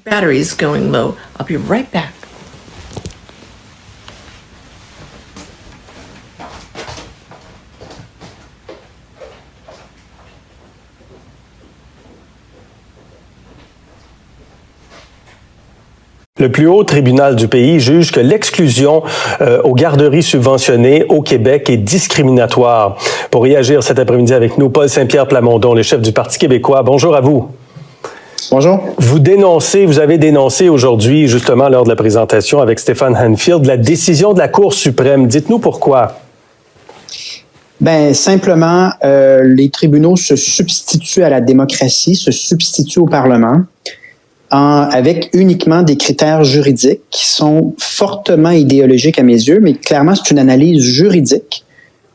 Battery's going low. I'll be right back. Le plus haut tribunal du pays juge que l'exclusion aux garderies subventionnées au Québec est discriminatoire. Pour réagir cet après-midi avec nous, Paul Saint-Pierre Plamondon, le chef du Parti québécois. Bonjour à vous. Bonjour. Vous avez dénoncé aujourd'hui, justement, lors de la présentation avec Stéphane Hanfield, la décision de la Cour suprême. Dites-nous pourquoi. Ben simplement, les tribunaux se substituent à la démocratie, se substituent au Parlement, avec uniquement des critères juridiques qui sont fortement idéologiques à mes yeux, mais clairement, c'est une analyse juridique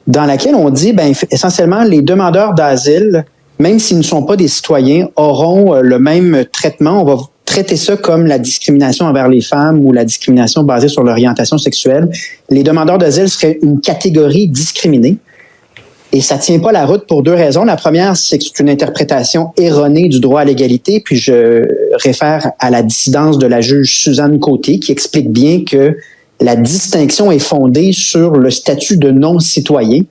dans laquelle on dit, essentiellement, les demandeurs d'asile, même s'ils ne sont pas des citoyens, auront le même traitement. On va traiter ça comme la discrimination envers les femmes ou la discrimination basée sur l'orientation sexuelle. Les demandeurs d'asile seraient une catégorie discriminée. Et ça tient pas la route pour deux raisons. La première, c'est que c'est une interprétation erronée du droit à l'égalité. Puis je réfère à la dissidence de la juge Suzanne Côté qui explique bien que la distinction est fondée sur le statut de non-citoyen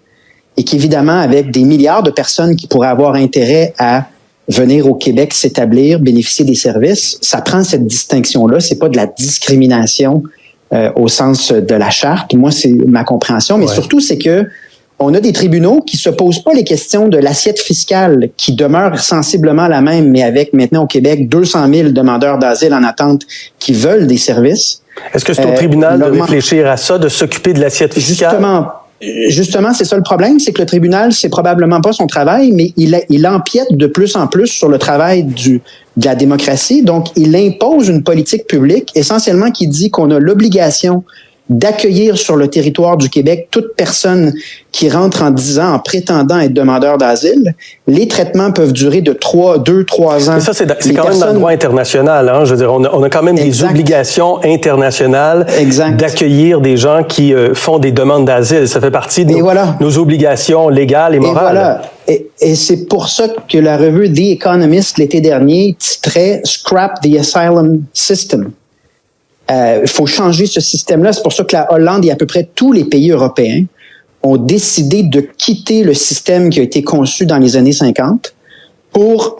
et qu'évidemment, avec des milliards de personnes qui pourraient avoir intérêt à venir au Québec s'établir, bénéficier des services, ça prend cette distinction-là. C'est pas de la discrimination au sens de la charte. Moi, c'est ma compréhension. Mais surtout, c'est que on a des tribunaux qui se posent pas les questions de l'assiette fiscale qui demeure sensiblement la même, mais avec maintenant au Québec 200 000 demandeurs d'asile en attente qui veulent des services. Est-ce que c'est au tribunal de réfléchir à ça, de s'occuper de l'assiette fiscale? Justement, c'est ça le problème, c'est que le tribunal, c'est probablement pas son travail, mais il empiète de plus en plus sur le travail de la démocratie. Donc, il impose une politique publique, essentiellement qui dit qu'on a l'obligation d'accueillir sur le territoire du Québec toute personne qui rentre en disant, en prétendant être demandeur d'asile. Les traitements peuvent durer de 2-3 ans. Mais ça, c'est quand même dans le droit international. Hein? Je veux dire, on a quand même des obligations internationales d'accueillir des gens qui font des demandes d'asile. Ça fait partie de nos obligations légales et morales. Et c'est pour ça que la revue The Economist, l'été dernier, titrait « Scrap the Asylum System ». Il faut changer ce système-là. C'est pour ça que la Hollande et à peu près tous les pays européens ont décidé de quitter le système qui a été conçu dans les années 50 pour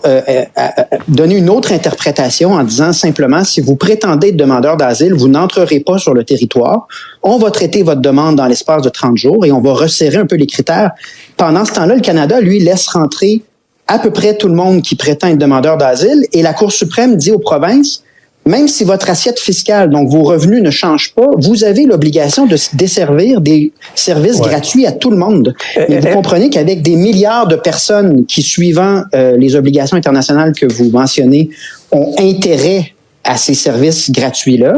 donner une autre interprétation en disant simplement, si vous prétendez être demandeur d'asile, vous n'entrerez pas sur le territoire. On va traiter votre demande dans l'espace de 30 jours et on va resserrer un peu les critères. Pendant ce temps-là, le Canada, lui, laisse rentrer à peu près tout le monde qui prétend être demandeur d'asile et la Cour suprême dit aux provinces, même si votre assiette fiscale, donc vos revenus ne changent pas, vous avez l'obligation de desservir des services gratuits à tout le monde. Et vous comprenez qu'avec des milliards de personnes qui, suivant les obligations internationales que vous mentionnez, ont intérêt à ces services gratuits-là,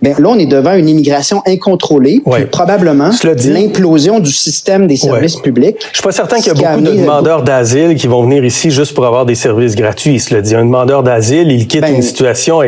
là, on est devant une immigration incontrôlée, puis probablement l'implosion du système des services publics. Je suis pas certain qu'il y a beaucoup de demandeurs d'asile qui vont venir ici juste pour avoir des services gratuits. Cela dit, un demandeur d'asile, il quitte une situation